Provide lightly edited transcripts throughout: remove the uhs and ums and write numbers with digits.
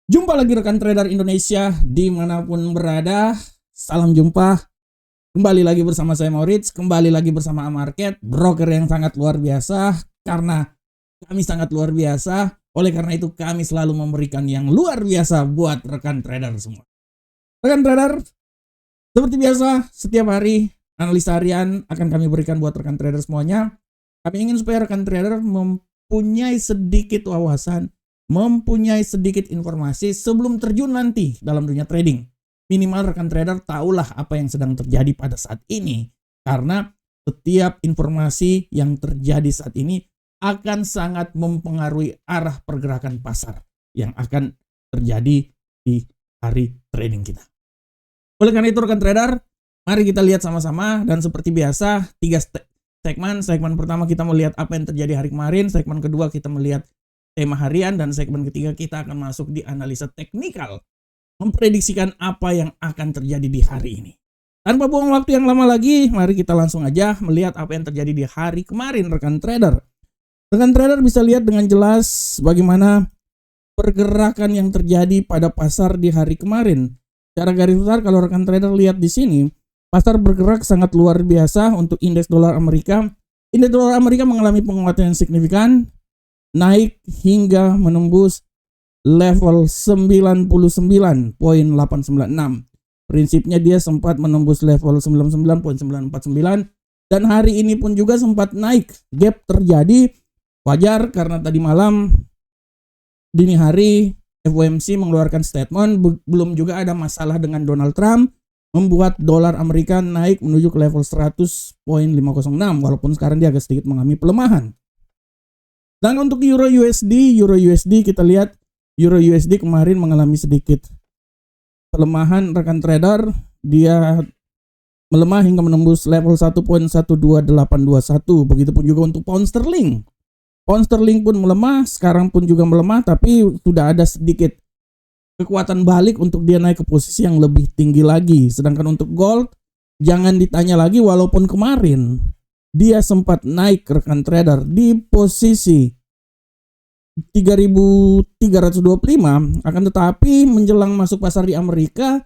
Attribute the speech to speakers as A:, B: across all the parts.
A: Jumpa lagi rekan trader Indonesia dimanapun berada. Salam jumpa. Kembali lagi bersama saya Maurits. Kembali lagi bersama Amarket, broker yang sangat luar biasa. Karena kami sangat luar biasa, oleh karena itu kami selalu memberikan yang luar biasa buat rekan trader semua. Rekan trader, seperti biasa setiap hari analisa harian akan kami berikan buat rekan trader semuanya. Kami ingin supaya rekan trader mempunyai sedikit wawasan, mempunyai sedikit informasi sebelum terjun nanti dalam dunia trading. Minimal rekan trader tahulah apa yang sedang terjadi pada saat ini. Karena setiap informasi yang terjadi saat ini akan sangat mempengaruhi arah pergerakan pasar yang akan terjadi di hari trading kita. Oleh karena itu rekan trader, mari kita lihat sama-sama, dan seperti biasa 3 segmen. Segmen pertama kita melihat apa yang terjadi hari kemarin, segmen kedua kita melihat tema harian, dan segmen ketiga kita akan masuk di analisa teknikal, memprediksikan apa yang akan terjadi di hari ini. Tanpa buang waktu yang lama lagi, mari kita langsung aja melihat apa yang terjadi di hari kemarin rekan trader. Rekan trader bisa lihat dengan jelas bagaimana pergerakan yang terjadi pada pasar di hari kemarin. Secara garis besar kalau rekan trader lihat di sini, pasar bergerak sangat luar biasa untuk indeks dolar Amerika. Indeks dolar Amerika mengalami penguatan yang signifikan, naik hingga menembus level 99.896. Prinsipnya dia sempat menembus level 99.949, dan hari ini pun juga sempat naik. Gap terjadi, wajar karena tadi malam dini hari FOMC mengeluarkan statement, belum juga ada masalah dengan Donald Trump, membuat dolar Amerika naik menuju ke level 100.506, walaupun sekarang dia agak sedikit mengalami pelemahan. Dan untuk Euro USD kita lihat Euro USD kemarin mengalami sedikit pelemahan rekan trader. Dia melemah hingga menembus level 1.12821. Begitupun juga untuk pound sterling. Pound sterling pun melemah, sekarang pun juga melemah, tapi sudah ada sedikit kekuatan balik untuk dia naik ke posisi yang lebih tinggi lagi. Sedangkan untuk gold, jangan ditanya lagi, walaupun kemarin dia sempat naik rekan trader di posisi 3.325, akan tetapi menjelang masuk pasar di Amerika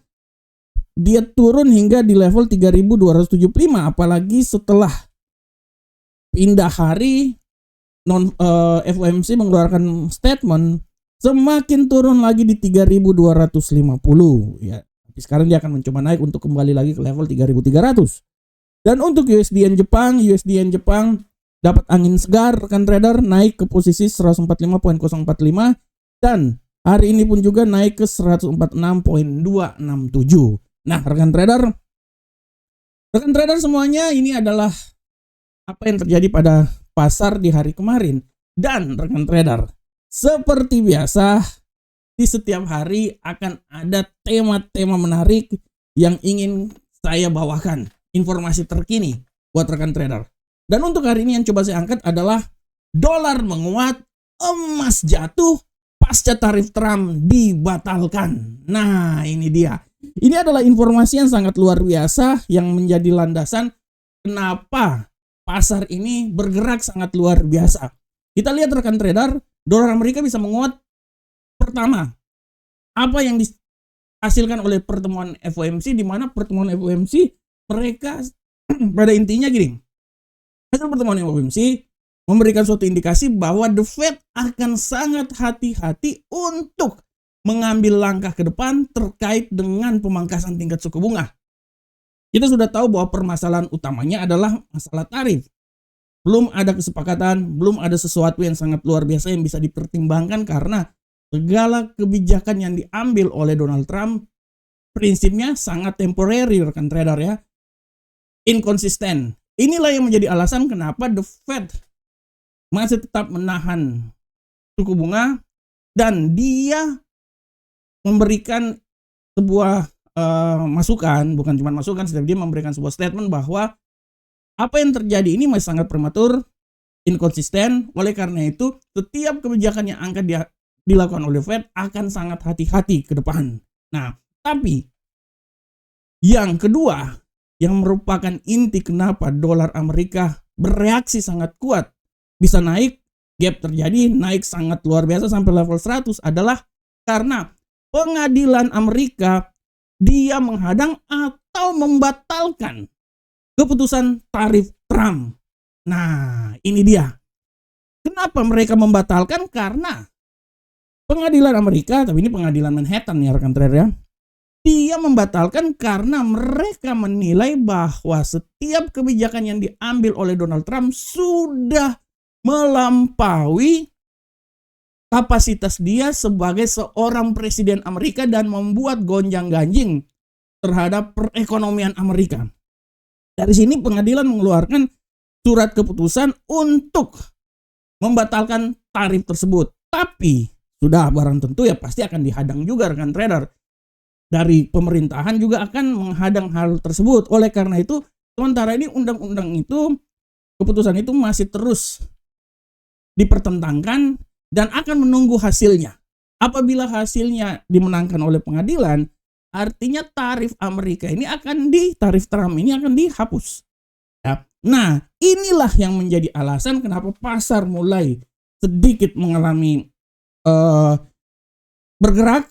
A: dia turun hingga di level 3.275, apalagi setelah pindah hari FOMC mengeluarkan statement, semakin turun lagi di 3.250 ya. Tapi sekarang dia akan mencoba naik untuk kembali lagi ke level 3.300. Dan untuk USD Jepang dapat angin segar rekan trader, naik ke posisi 145.045, dan hari ini pun juga naik ke 146.267. Nah, rekan trader semuanya, ini adalah apa yang terjadi pada pasar di hari kemarin. Dan rekan trader, seperti biasa di setiap hari akan ada tema-tema menarik yang ingin saya bawakan, informasi terkini buat rekan trader. Dan untuk hari ini yang coba saya angkat adalah dolar menguat, emas jatuh pasca tarif Trump dibatalkan. Nah, ini dia. Ini adalah informasi yang sangat luar biasa yang menjadi landasan kenapa pasar ini bergerak sangat luar biasa. Kita lihat rekan trader, dolar Amerika bisa menguat. Pertama, apa yang dihasilkan oleh pertemuan FOMC, di mana pertemuan FOMC mereka pada intinya gini. Hasil pertemuan FOMC memberikan suatu indikasi bahwa The Fed akan sangat hati-hati untuk mengambil langkah ke depan terkait dengan pemangkasan tingkat suku bunga. Kita sudah tahu bahwa permasalahan utamanya adalah masalah tarif. Belum ada kesepakatan, belum ada sesuatu yang sangat luar biasa yang bisa dipertimbangkan karena segala kebijakan yang diambil oleh Donald Trump prinsipnya sangat temporary rekan trader ya. Inkonsisten. Inilah yang menjadi alasan kenapa The Fed masih tetap menahan suku bunga, dan dia memberikan sebuah masukan, bukan cuma masukan, setiap dia memberikan sebuah statement bahwa apa yang terjadi ini masih sangat prematur, inkonsisten. Oleh karena itu, setiap kebijakan yang akan dilakukan oleh Fed akan sangat hati-hati ke depan. Nah, tapi yang kedua, yang merupakan inti kenapa dolar Amerika bereaksi sangat kuat, bisa naik, gap terjadi, naik sangat luar biasa sampai level 100 adalah karena pengadilan Amerika dia menghadang atau membatalkan keputusan tarif Trump. Nah, ini dia. Kenapa mereka membatalkan? Karena pengadilan Amerika, tapi ini pengadilan Manhattan ya rekan trader ya. Dia membatalkan karena mereka menilai bahwa setiap kebijakan yang diambil oleh Donald Trump sudah melampaui kapasitas dia sebagai seorang presiden Amerika dan membuat gonjang-ganjing terhadap perekonomian Amerika. Dari sini pengadilan mengeluarkan surat keputusan untuk membatalkan tarif tersebut. Tapi sudah barang tentu ya pasti akan dihadang juga rekan trader. Dari pemerintahan juga akan menghadang hal tersebut. Oleh karena itu, sementara ini undang-undang itu, keputusan itu masih terus dipertentangkan dan akan menunggu hasilnya. Apabila hasilnya dimenangkan oleh pengadilan, artinya tarif Amerika ini tarif Trump ini akan dihapus. Ya. Nah, inilah yang menjadi alasan kenapa pasar mulai sedikit mengalami bergerak.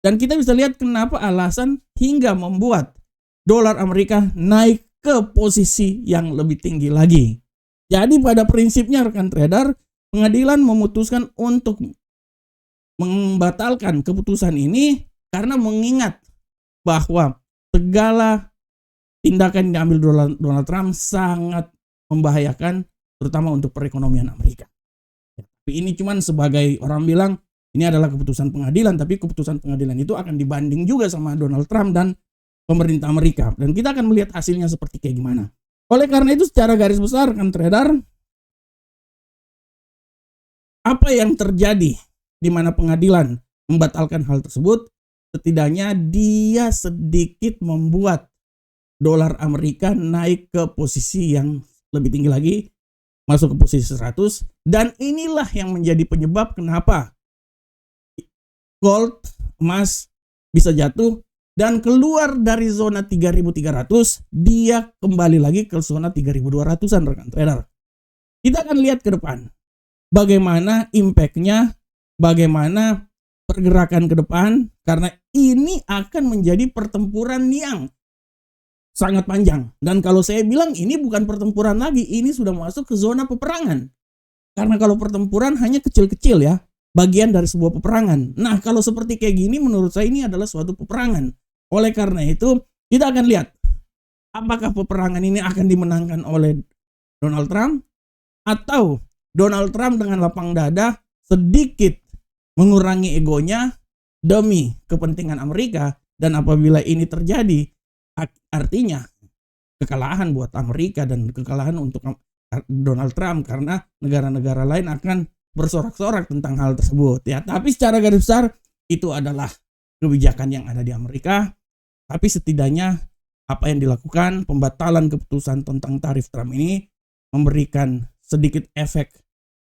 A: Dan kita bisa lihat kenapa alasan hingga membuat dolar Amerika naik ke posisi yang lebih tinggi lagi. Jadi pada prinsipnya rekan trader, pengadilan memutuskan untuk membatalkan keputusan ini karena mengingat bahwa segala tindakan yang diambil Donald Trump sangat membahayakan terutama untuk perekonomian Amerika. Tapi ini cuman sebagai orang bilang ini adalah keputusan pengadilan, tapi keputusan pengadilan itu akan dibanding juga sama Donald Trump dan pemerintah Amerika. Dan kita akan melihat hasilnya seperti kayak gimana. Oleh karena itu secara garis besar kan trader, apa yang terjadi di mana pengadilan membatalkan hal tersebut, setidaknya dia sedikit membuat dolar Amerika naik ke posisi yang lebih tinggi lagi, masuk ke posisi 100, dan inilah yang menjadi penyebab kenapa gold, emas bisa jatuh dan keluar dari zona 3.300, dia kembali lagi ke zona 3.200-an rekan trader. Kita akan lihat ke depan bagaimana impact-nya, bagaimana pergerakan ke depan, karena ini akan menjadi pertempuran yang sangat panjang. Dan kalau saya bilang ini bukan pertempuran lagi, ini sudah masuk ke zona peperangan. Karena kalau pertempuran hanya kecil-kecil ya, bagian dari sebuah peperangan. Nah, kalau seperti kayak gini menurut saya ini adalah suatu peperangan. Oleh karena itu, kita akan lihat apakah peperangan ini akan dimenangkan oleh Donald Trump atau Donald Trump dengan lapang dada sedikit mengurangi egonya demi kepentingan Amerika, dan apabila ini terjadi artinya kekalahan buat Amerika dan kekalahan untuk Donald Trump karena negara-negara lain akan bersorak-sorak tentang hal tersebut ya. Tapi secara garis besar itu adalah kebijakan yang ada di Amerika. Tapi setidaknya apa yang dilakukan, pembatalan keputusan tentang tarif Trump ini memberikan sedikit efek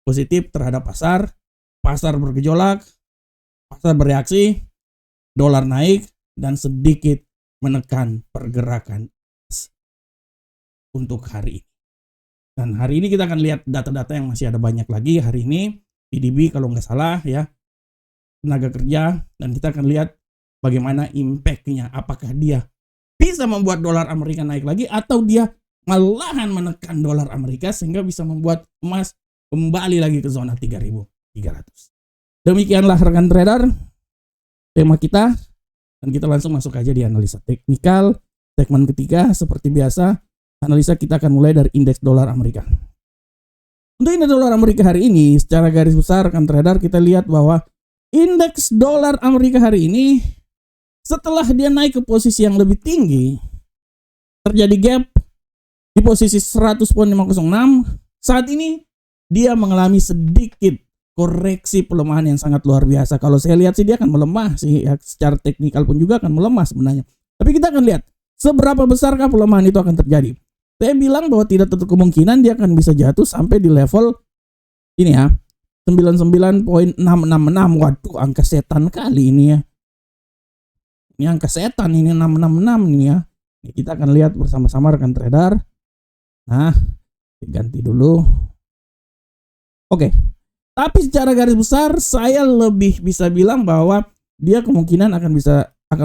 A: positif terhadap pasar. Pasar bergejolak, pasar bereaksi, dolar naik dan sedikit menekan pergerakan untuk hari ini. Dan hari ini kita akan lihat data-data yang masih ada banyak lagi hari ini. PDB kalau nggak salah ya, tenaga kerja, dan kita akan lihat bagaimana impact-nya. Apakah dia bisa membuat dolar Amerika naik lagi atau dia malahan menekan dolar Amerika sehingga bisa membuat emas kembali lagi ke zona 3.300. Demikianlah rekan trader tema kita, dan kita langsung masuk aja di analisa teknikal segmen ketiga. Seperti biasa, analisa kita akan mulai dari indeks dolar Amerika. Untuk indeks dolar Amerika hari ini, secara garis besar rekan trader kita lihat bahwa indeks dolar Amerika hari ini setelah dia naik ke posisi yang lebih tinggi, terjadi gap di posisi 100.506. Saat ini dia mengalami sedikit koreksi pelemahan yang sangat luar biasa. Kalau saya lihat sih dia akan melemah sih ya, secara teknikal pun juga akan melemah sebenarnya. Tapi kita akan lihat seberapa besarkah pelemahan itu akan terjadi. Saya bilang bahwa tidak tertutup kemungkinan dia akan bisa jatuh sampai di level ini ya, 99.666. Waduh, angka setan kali ini ya. Ini angka setan ini 666 ini ya. Ini kita akan lihat bersama-sama rekan trader. Nah, ganti dulu. Oke. Tapi secara garis besar saya lebih bisa bilang bahwa dia kemungkinan akan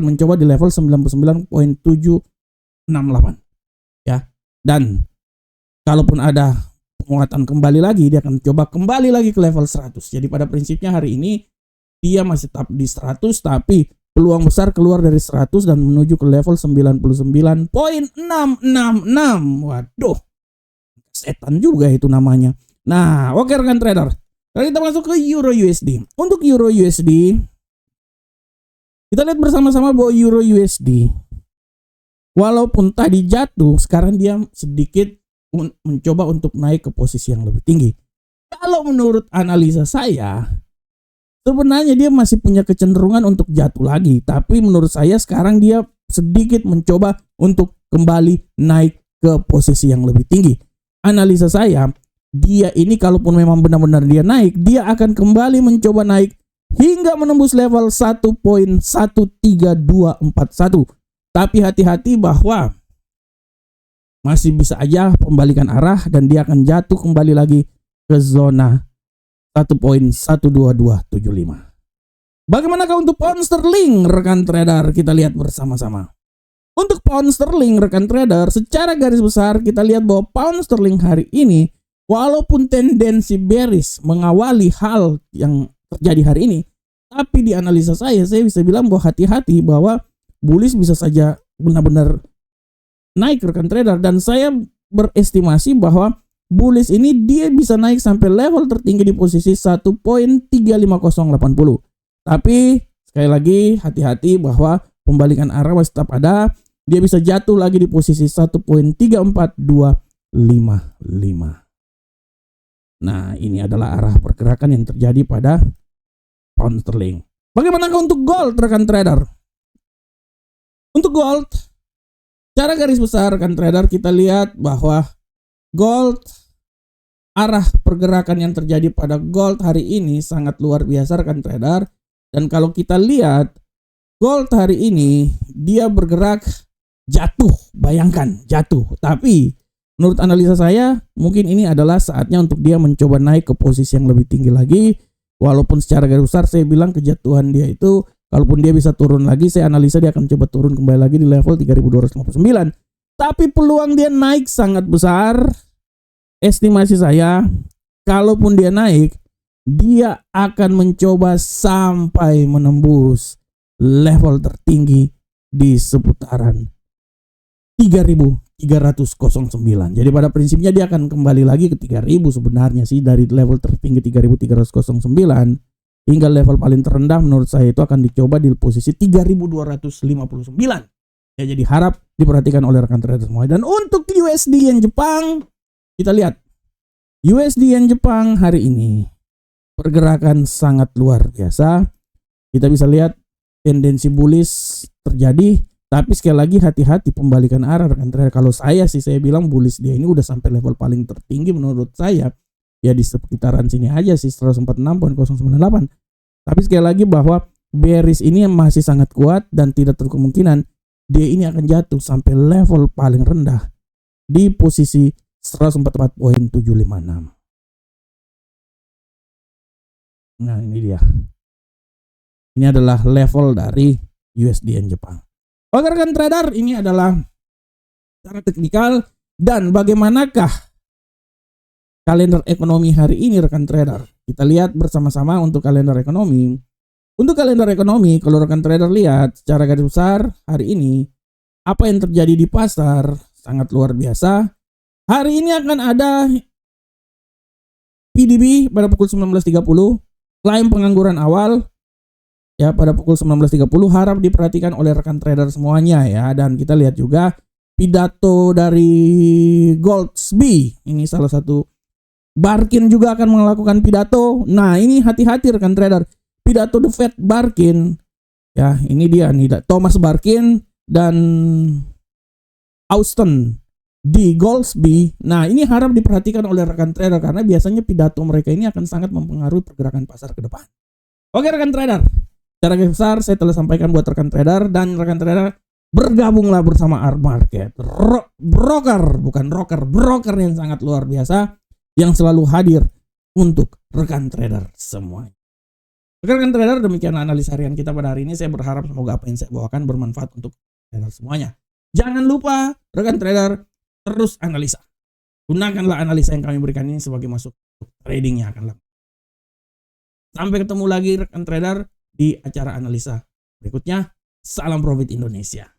A: mencoba di level 99.768 ya. Dan kalaupun ada penguatan kembali lagi, dia akan coba kembali lagi ke level 100. Jadi pada prinsipnya hari ini dia masih tetap di 100, tapi peluang besar keluar dari 100 dan menuju ke level 99.666. Waduh, setan juga itu namanya. Nah, oke rekan trader. Sekarang kita masuk ke Euro USD. Untuk Euro USD, kita lihat bersama-sama bahwa Euro USD, walaupun tadi jatuh, sekarang dia sedikit mencoba untuk naik ke posisi yang lebih tinggi. Kalau menurut analisa saya, sebenarnya dia masih punya kecenderungan untuk jatuh lagi. Tapi menurut saya sekarang dia sedikit mencoba untuk kembali naik ke posisi yang lebih tinggi. Analisa saya, dia ini kalaupun memang benar-benar dia naik, dia akan kembali mencoba naik hingga menembus level 1.13241. Tapi hati-hati bahwa masih bisa aja pembalikan arah dan dia akan jatuh kembali lagi ke zona 1.12275. Bagaimanakah untuk pound sterling rekan trader? Kita lihat bersama-sama. Untuk pound sterling rekan trader, secara garis besar kita lihat bahwa pound sterling hari ini walaupun tendensi bearish mengawali hal yang terjadi hari ini, tapi di analisa saya bisa bilang bahwa hati-hati bahwa bullish bisa saja benar-benar naik rekan trader, dan saya berestimasi bahwa bullish ini dia bisa naik sampai level tertinggi di posisi 1.35080. Tapi sekali lagi hati-hati bahwa pembalikan arah masih tetap ada, dia bisa jatuh lagi di posisi 1.34255. Nah, ini adalah arah pergerakan yang terjadi pada pound sterling. Bagaimanakah untuk gold rekan trader? Untuk gold, secara garis besar rekan trader kita lihat bahwa gold, arah pergerakan yang terjadi pada gold hari ini sangat luar biasa rekan trader. Dan kalau kita lihat gold hari ini dia bergerak jatuh, bayangkan jatuh. Tapi menurut analisa saya mungkin ini adalah saatnya untuk dia mencoba naik ke posisi yang lebih tinggi lagi. Walaupun secara garis besar saya bilang kejatuhan dia itu, kalaupun dia bisa turun lagi, saya analisa dia akan coba turun kembali lagi di level 3259. Tapi peluang dia naik sangat besar. Estimasi saya, kalaupun dia naik, dia akan mencoba sampai menembus level tertinggi di seputaran 3309. Jadi pada prinsipnya dia akan kembali lagi ke 3000 sebenarnya sih, dari level tertinggi 3309 hingga level paling terendah menurut saya itu akan dicoba di posisi 3259. Ya, jadi harap diperhatikan oleh rekan trader semua. Dan untuk USD yen Jepang, kita lihat USD yen Jepang hari ini pergerakan sangat luar biasa. Kita bisa lihat tendensi bullish terjadi, tapi sekali lagi hati-hati pembalikan arah rekan trader. Kalau saya bilang bullish dia ini udah sampai level paling tertinggi menurut saya. Ya di sekitaran sini aja sih, 146.098. Tapi sekali lagi bahwa bearish ini masih sangat kuat dan tidak terlalu kemungkinan dia ini akan jatuh sampai level paling rendah di posisi 144.756. Nah, ini dia. Ini adalah level dari USD yen Jepang. Oke rekan trader, ini adalah secara teknikal dan bagaimanakah kalender ekonomi hari ini rekan trader. Kita lihat bersama-sama untuk kalender ekonomi. Untuk kalender ekonomi, kalau rekan trader lihat secara garis besar hari ini, apa yang terjadi di pasar sangat luar biasa. Hari ini akan ada PDB pada pukul 19.30, klaim pengangguran awal ya pada pukul 19.30, harap diperhatikan oleh rekan trader semuanya ya. Dan kita lihat juga pidato dari Goldsby, ini salah satu Barkin juga akan melakukan pidato. Nah, ini hati-hati rekan trader. Pidato The Fed Barkin. Ya, ini dia nih, Thomas Barkin dan Austin di Goldsby. Nah, ini harap diperhatikan oleh rekan trader karena biasanya pidato mereka ini akan sangat mempengaruhi pergerakan pasar ke depan. Oke rekan trader, secara besar saya telah sampaikan buat rekan trader, dan rekan trader bergabunglah bersama Arb Market. Broker, bukan rocker, broker yang sangat luar biasa yang selalu hadir untuk rekan trader semua. Rekan trader, demikian analisa harian kita pada hari ini. Saya berharap semoga apa yang saya bawakan bermanfaat untuk trader semuanya. Jangan lupa rekan trader terus analisa. Gunakanlah analisa yang kami berikan ini sebagai masuk untuk trading yang akan lama. Sampai ketemu lagi rekan trader di acara analisa berikutnya. Salam profit Indonesia.